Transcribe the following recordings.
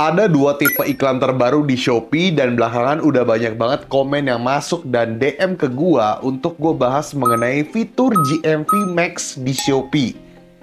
Ada dua tipe iklan terbaru di Shopee dan belakangan udah banyak banget komen yang masuk dan DM ke gua untuk gua bahas mengenai fitur GMV Max di Shopee.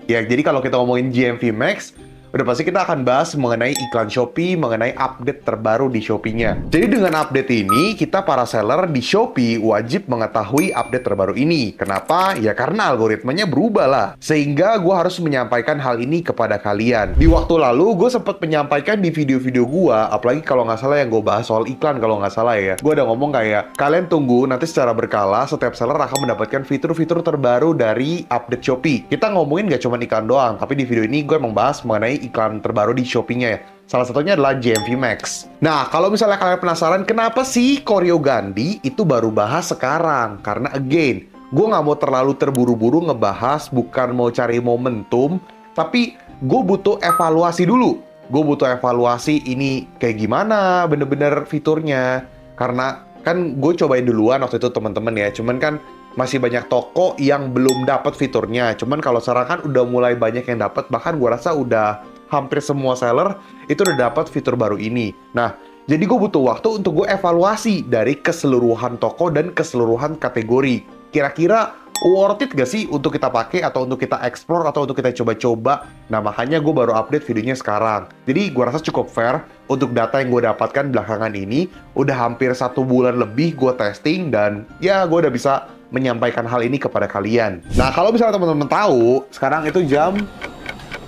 Ya, jadi kalau kita ngomongin GMV Max, udah pasti kita akan bahas mengenai iklan Shopee, mengenai update terbaru di Shopee-nya. Jadi dengan update ini, kita para seller di Shopee wajib mengetahui update terbaru ini. Kenapa? Ya karena algoritmanya berubah lah. Sehingga gue harus menyampaikan hal ini kepada kalian. Di waktu lalu, gue sempat menyampaikan di video-video gue, apalagi kalau nggak salah yang gue bahas soal iklan kalau nggak salah ya. Gue udah ngomong kayak, kalian tunggu nanti secara berkala, setiap seller akan mendapatkan fitur-fitur terbaru dari update Shopee. Kita ngomongin nggak cuma iklan doang, tapi di video ini gue membahas mengenai iklan terbaru di Shopee-nya ya. Salah satunya adalah GMV Max. Nah, kalau misalnya kalian penasaran kenapa sih Koryo Gandhi itu baru bahas sekarang? Karena again, gue nggak mau terlalu terburu-buru ngebahas, bukan mau cari momentum, tapi gue butuh evaluasi dulu. Gue butuh evaluasi ini kayak gimana bener-bener fiturnya. Karena kan gue cobain duluan waktu itu teman-teman ya, cuman kan masih banyak toko yang belum dapat fiturnya. Cuman kalau sekarang kan udah mulai banyak yang dapat, bahkan gue rasa udah hampir semua seller itu udah dapat fitur baru ini. Nah, jadi gue butuh waktu untuk gue evaluasi dari keseluruhan toko dan keseluruhan kategori. Kira-kira worth it gak sih untuk kita pakai atau untuk kita explore atau untuk kita coba-coba? Nah, makanya gue baru update videonya sekarang. Jadi gue rasa cukup fair untuk data yang gue dapatkan belakangan ini. Udah hampir 1 bulan lebih gue testing dan ya gue udah bisa menyampaikan hal ini kepada kalian. Nah, kalau misalnya teman-teman tahu, sekarang itu jam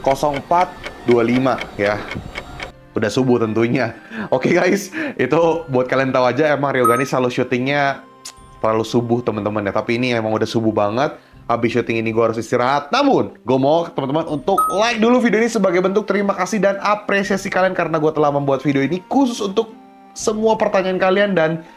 04.25 ya. Udah subuh tentunya. Oke guys, itu buat kalian tahu aja emang Rio Gandhi selalu syutingnya terlalu subuh teman-teman ya. Tapi ini emang udah subuh banget. Habis syuting ini gue harus istirahat. Namun, gue mau teman-teman untuk like dulu video ini sebagai bentuk terima kasih dan apresiasi kalian karena gue telah membuat video ini khusus untuk semua pertanyaan kalian dan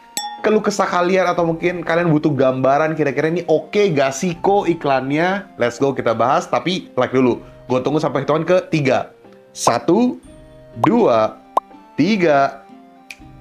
keluh kesah kalian atau mungkin kalian butuh gambaran kira-kira ini oke gak sih kok iklannya. Let's go kita bahas, tapi like dulu. Gue tunggu sampai hitungan ke 3. 1, 2, 3.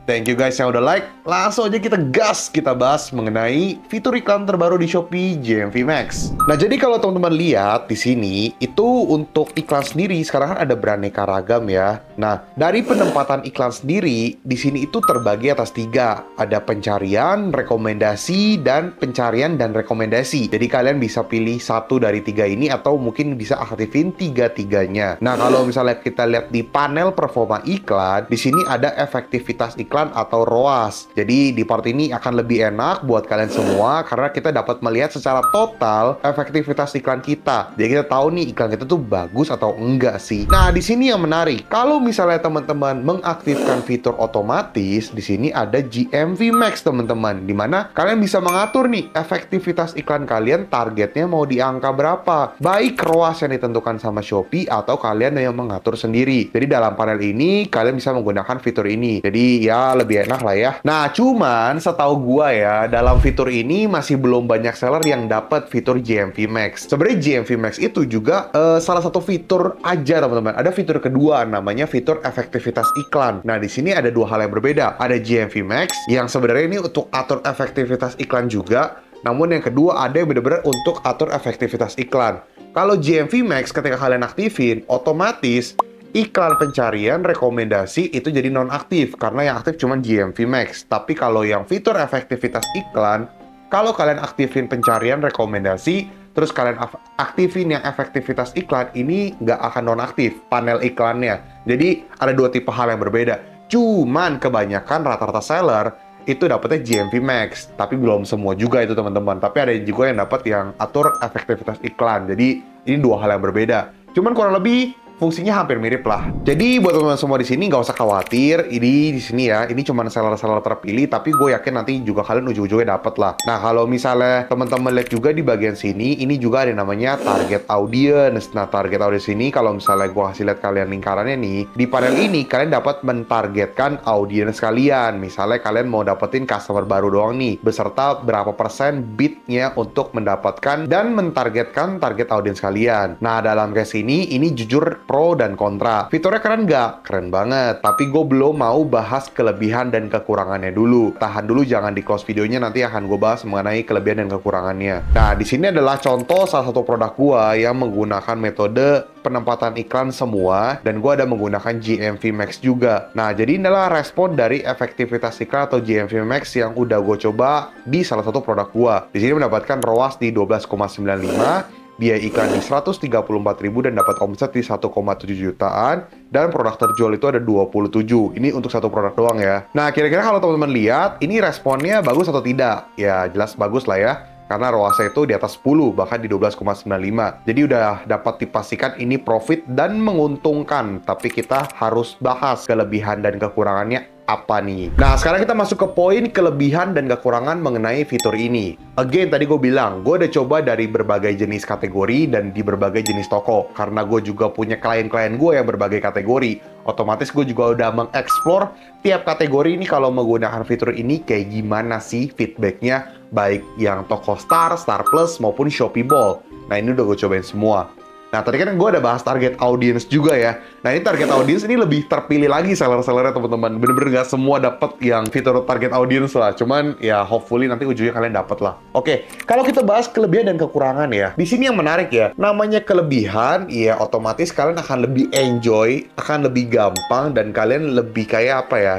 Thank you guys yang udah like. Langsung aja kita gas, kita bahas mengenai fitur iklan terbaru di Shopee GMV Max. Nah, jadi kalau teman-teman lihat di sini, itu untuk iklan sendiri sekarang kan ada beraneka ragam ya. Nah, dari penempatan iklan sendiri di sini itu terbagi atas 3. Ada pencarian, rekomendasi, dan pencarian dan rekomendasi. Jadi kalian bisa pilih satu dari 3 ini atau mungkin bisa aktifin 3-3-nya. Nah, kalau misalnya kita lihat di panel performa iklan, di sini ada efektivitas iklan atau ROAS. Jadi di part ini akan lebih enak buat kalian semua karena kita dapat melihat secara total efektivitas iklan kita. Jadi kita tahu nih iklan kita tuh bagus atau enggak sih. Nah, di sini yang menarik, kalau misalnya teman-teman mengaktifkan fitur otomatis, di sini ada GMV Max teman-teman, dimana kalian bisa mengatur nih efektivitas iklan kalian, targetnya mau di angka berapa, baik ROAS yang ditentukan sama Shopee atau kalian yang mengatur sendiri. Jadi dalam panel ini kalian bisa menggunakan fitur ini. Jadi ya lebih enak lah ya. Nah, cuman setahu gua ya, dalam fitur ini masih belum banyak seller yang dapat fitur GMV Max. Sebenarnya GMV Max itu juga salah satu fitur aja teman-teman. Ada fitur kedua namanya fitur efektivitas iklan. Nah, di sini ada 2 hal yang berbeda. Ada GMV Max yang sebenarnya ini untuk atur efektivitas iklan juga. Namun yang kedua ada yang benar-benar untuk atur efektivitas iklan. Kalau GMV Max ketika kalian aktifin, otomatis iklan pencarian, rekomendasi itu jadi nonaktif karena yang aktif cuma GMV Max. Tapi kalau yang fitur efektivitas iklan, kalau kalian aktifin pencarian, rekomendasi, terus kalian aktifin yang efektivitas iklan, ini nggak akan nonaktif panel iklannya. Jadi ada 2 tipe hal yang berbeda. Cuman kebanyakan rata-rata seller itu dapetnya GMV Max, tapi belum semua juga itu teman-teman. Tapi ada juga yang dapat yang atur efektivitas iklan. Jadi ini 2 hal yang berbeda. Cuman kurang lebih fungsinya hampir mirip lah. Jadi buat teman-teman semua di sini nggak usah khawatir. Ini di sini ya, ini cuma seller-seller terpilih, tapi gue yakin nanti juga kalian ujung-ujungnya dapat lah. Nah, kalau misalnya teman-teman lihat juga di bagian sini, ini juga ada namanya target audience. Nah, target audience ini kalau misalnya gue kasih lihat kalian lingkarannya nih, di panel ini kalian dapat mentargetkan audience kalian. Misalnya kalian mau dapetin customer baru doang nih, beserta berapa persen bidnya untuk mendapatkan dan mentargetkan target audience kalian. Nah, dalam case ini jujur pro dan kontra. Fiturnya keren nggak? Keren banget. Tapi gue belum mau bahas kelebihan dan kekurangannya dulu. Tahan dulu, jangan di close videonya, nanti akan gue bahas mengenai kelebihan dan kekurangannya. Nah, di sini adalah contoh salah satu produk gue yang menggunakan metode penempatan iklan semua, dan gue ada menggunakan GMV Max juga. Nah, jadi inilah respon dari efektivitas iklan atau GMV Max yang udah gue coba di salah satu produk gue. Di sini mendapatkan ROAS di 12,95, biaya iklan di 134.000 dan dapat omset di 1,7 jutaan, dan produk terjual itu ada 27. Ini untuk satu produk doang ya. Nah, kira-kira kalau teman-teman lihat, ini responnya bagus atau tidak? Ya, jelas bagus lah ya. Karena ROAS-nya itu di atas 10, bahkan di 12,95. Jadi udah dapat dipastikan ini profit dan menguntungkan. Tapi kita harus bahas kelebihan dan kekurangannya apa nih. Nah, sekarang kita masuk ke poin kelebihan dan kekurangan mengenai fitur ini. Again, tadi gue bilang, gue udah coba dari berbagai jenis kategori dan di berbagai jenis toko. Karena gue juga punya klien-klien gue yang berbagai kategori. Otomatis gue juga udah mengeksplor tiap kategori ini kalau menggunakan fitur ini kayak gimana sih feedbacknya. Baik yang toko Star, Star Plus, maupun Shopee Ball. Nah, ini udah gue cobain semua. Nah, tadi kan gue udah bahas target audience juga ya. Nah, ini target audience ini lebih terpilih lagi seller-sellernya, teman-teman. Bener-bener nggak semua dapat yang fitur target audience lah. Cuman ya hopefully nanti ujungnya kalian dapat lah. Oke, kalau kita bahas kelebihan dan kekurangan ya. Di sini yang menarik ya. Namanya kelebihan, ya otomatis kalian akan lebih enjoy, akan lebih gampang, dan kalian lebih kayak apa ya?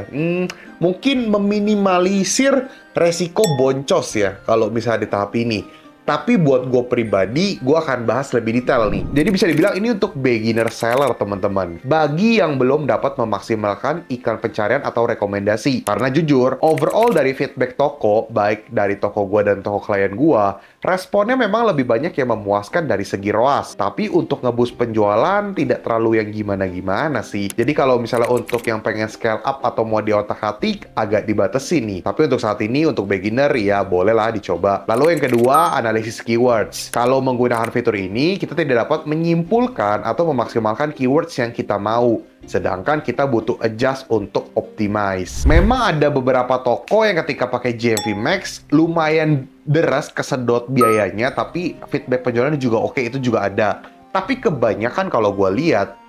Mungkin meminimalisir resiko boncos ya kalau misalnya di tahap ini. Tapi buat gue pribadi, gue akan bahas lebih detail nih. Jadi bisa dibilang ini untuk beginner seller, teman-teman. Bagi yang belum dapat memaksimalkan iklan pencarian atau rekomendasi. Karena jujur, overall dari feedback toko, baik dari toko gue dan toko klien gue, responnya memang lebih banyak yang memuaskan dari segi ROAS. Tapi untuk ngeboost penjualan, tidak terlalu yang gimana-gimana sih. Jadi kalau misalnya untuk yang pengen scale up atau mau diotak-atik, agak dibatasi nih. Tapi untuk saat ini, untuk beginner, ya bolehlah dicoba. Lalu yang kedua, analisis keywords. Kalau menggunakan fitur ini, kita tidak dapat menyimpulkan atau memaksimalkan keywords yang kita mau. Sedangkan kita butuh adjust untuk optimize. Memang ada beberapa toko yang ketika pakai GMV Max, lumayan deras kesedot biayanya, tapi feedback penjualannya juga oke, itu juga ada. Tapi kebanyakan kalau gue lihat,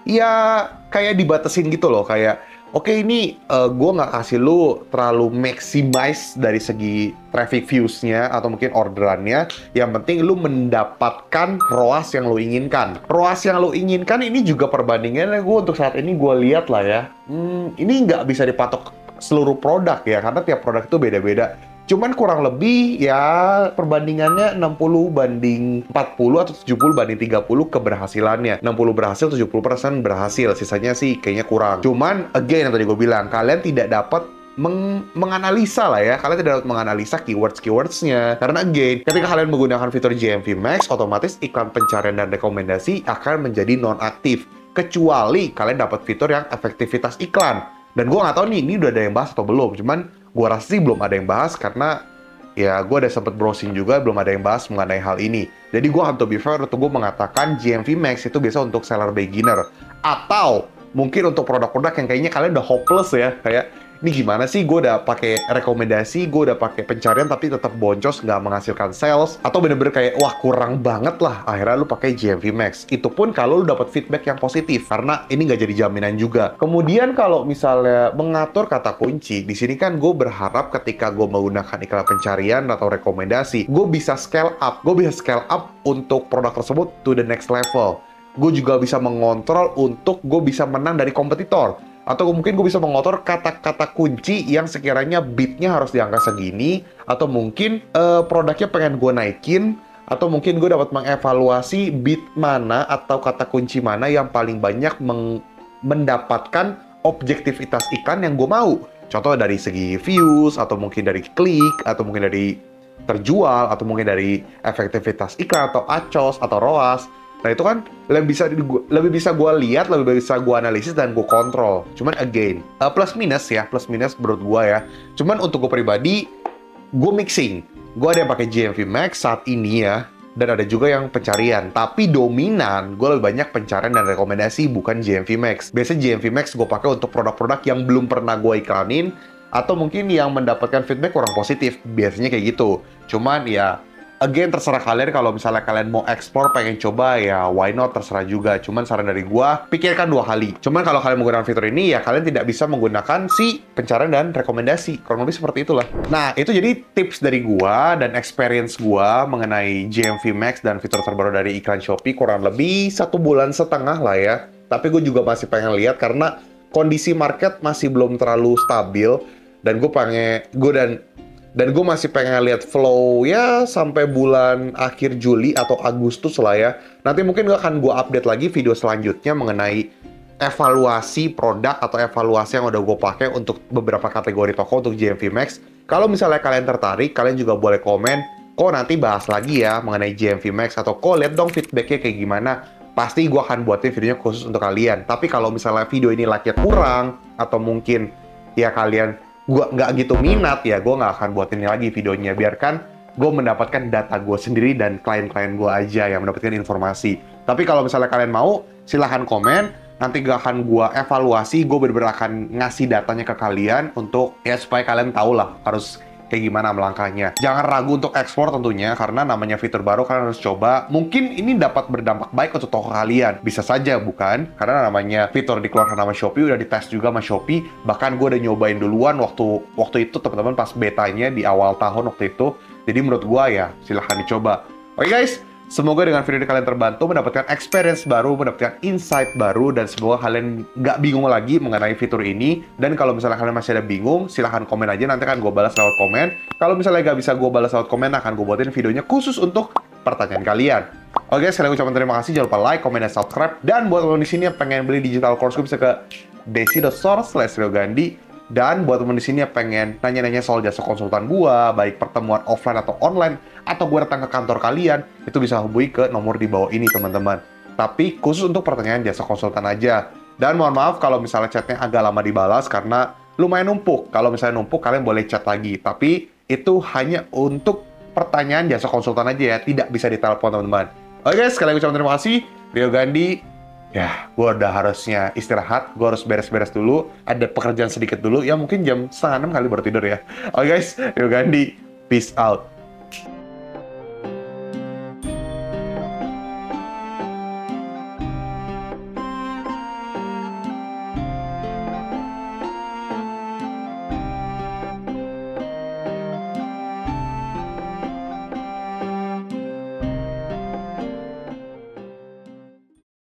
ya kayak dibatasin gitu loh, kayak oke, ini gue nggak kasih lu terlalu maximize dari segi traffic views-nya atau mungkin orderannya. Yang penting lu mendapatkan ROAS yang lu inginkan. ROAS yang lu inginkan ini juga perbandingannya gue untuk saat ini gue lihat lah ya. Ini nggak bisa dipatok seluruh produk ya, karena tiap produk itu beda-beda. Cuman kurang lebih ya perbandingannya 60 banding 40 atau 70 banding 30 keberhasilannya. 60 berhasil, 70% berhasil. Sisanya sih kayaknya kurang. Cuman again yang tadi gue bilang, kalian tidak dapat menganalisa lah ya. Kalian tidak dapat menganalisa keywords-nya. Karena again, ketika kalian menggunakan fitur GMV Max, otomatis iklan pencarian dan rekomendasi akan menjadi non-aktif. Kecuali kalian dapat fitur yang efektivitas iklan. Dan gue nggak tahu nih, ini udah ada yang bahas atau belum. Cuman gue rasa sih belum ada yang bahas karena ya gue ada sempet browsing juga, belum ada yang bahas mengenai hal ini. Jadi gue to be fair, untuk gue mengatakan GMV Max itu biasa untuk seller beginner. Atau mungkin untuk produk-produk yang kayaknya kalian udah hopeless ya. Kayak, ini gimana sih, gue udah pakai rekomendasi, gue udah pakai pencarian tapi tetap boncos, nggak menghasilkan sales. Atau bener-bener kayak, wah kurang banget lah, akhirnya lu pakai GMV Max. Itu pun kalau lu dapat feedback yang positif, karena ini nggak jadi jaminan juga. Kemudian kalau misalnya mengatur kata kunci, di sini kan gue berharap ketika gue menggunakan iklan pencarian atau rekomendasi, gue bisa scale up. Gue bisa scale up untuk produk tersebut to the next level. Gue juga bisa mengontrol untuk gue bisa menang dari kompetitor. Atau mungkin gue bisa mengotor kata-kata kunci yang sekiranya bidnya harus di angka segini. Atau mungkin produknya pengen gue naikin. Atau mungkin gue dapat mengevaluasi bid mana atau kata kunci mana yang paling banyak mendapatkan objektivitas iklan yang gue mau. Contoh dari segi views, atau mungkin dari klik, atau mungkin dari terjual, atau mungkin dari efektivitas iklan, atau ACOS, atau ROAS. Nah itu kan lebih bisa gue lihat, lebih bisa gue analisis dan gue kontrol. Cuman again, plus minus menurut gue ya. Cuman untuk gue pribadi, gue mixing. Gue ada yang pakai GMV Max saat ini ya, dan ada juga yang pencarian. Tapi dominan, gue lebih banyak pencarian dan rekomendasi, bukan GMV Max. Biasanya GMV Max gue pakai untuk produk-produk yang belum pernah gue iklanin, atau mungkin yang mendapatkan feedback kurang positif. Biasanya kayak gitu. Cuman ya, Again, terserah kalian kalau misalnya kalian mau explore, pengen coba, ya why not, terserah juga. Cuman saran dari gua, pikirkan 2 kali. Cuman kalau kalian menggunakan fitur ini, ya kalian tidak bisa menggunakan si pencarian dan rekomendasi. Kurang lebih seperti itulah. Nah, itu jadi tips dari gua dan experience gua mengenai GMV Max dan fitur terbaru dari iklan Shopee kurang lebih 1,5 bulan lah ya. Tapi gue juga masih pengen lihat karena kondisi market masih belum terlalu stabil, dan gue masih pengen lihat flow ya sampai bulan akhir Juli atau Agustus lah ya. Nanti mungkin akan gue update lagi video selanjutnya mengenai evaluasi produk atau evaluasi yang udah gue pakai untuk beberapa kategori toko untuk GMV Max. Kalau misalnya kalian tertarik, kalian juga boleh komen, kok nanti bahas lagi ya mengenai GMV Max, atau kok lihat dong feedbacknya kayak gimana. Pasti gue akan buatin videonya khusus untuk kalian. Tapi kalau misalnya video ini like-nya kurang, atau mungkin ya kalian gua nggak gitu minat, ya gue nggak akan buat ini lagi videonya. Biarkan gue mendapatkan data gue sendiri dan klien-klien gue aja yang mendapatkan informasi. Tapi kalau misalnya kalian mau, silahkan komen. Nanti gue akan gue evaluasi, gue bener-bener akan ngasih datanya ke kalian untuk ya supaya kalian tahu lah harus kayak gimana melangkahnya. Jangan ragu untuk ekspor tentunya, karena namanya fitur baru kalian harus coba. Mungkin ini dapat berdampak baik untuk toko kalian. Bisa saja bukan? Karena namanya fitur dikeluarkan sama Shopee, udah dites juga sama Shopee. Bahkan gue udah nyobain duluan waktu itu teman-teman pas betanya di awal tahun waktu itu. Jadi menurut gue ya silahkan dicoba. Oke guys, semoga dengan video ini kalian terbantu, mendapatkan experience baru, mendapatkan insight baru, dan semoga kalian nggak bingung lagi mengenai fitur ini. Dan kalau misalnya kalian masih ada bingung, silahkan komen aja, nanti akan gue balas lewat komen. Kalau misalnya nggak bisa gue balas lewat komen, akan gue buatin videonya khusus untuk pertanyaan kalian. Oke, sekali lagi ucapkan terima kasih, jangan lupa like, komen, dan subscribe. Dan buat teman di sini yang pengen beli digital course gue bisa ke desi.store/riogandhi. Dan buat teman di sini yang pengen nanya-nanya soal jasa konsultan gua, baik pertemuan offline atau online, atau gua datang ke kantor kalian, itu bisa hubungi ke nomor di bawah ini, teman-teman. Tapi khusus untuk pertanyaan jasa konsultan aja. Dan mohon maaf kalau misalnya chatnya agak lama dibalas karena lumayan numpuk. Kalau misalnya numpuk, kalian boleh chat lagi. Tapi itu hanya untuk pertanyaan jasa konsultan aja ya, tidak bisa ditelepon, teman-teman. Oke guys, sekali lagi ucapkan terima kasih. Rio Gandhi. Ya, gue udah harusnya istirahat, gue harus beres-beres dulu, ada pekerjaan sedikit dulu, ya mungkin jam 5:30 kali baru tidur ya. Oke guys, Rio Gandhi, peace out.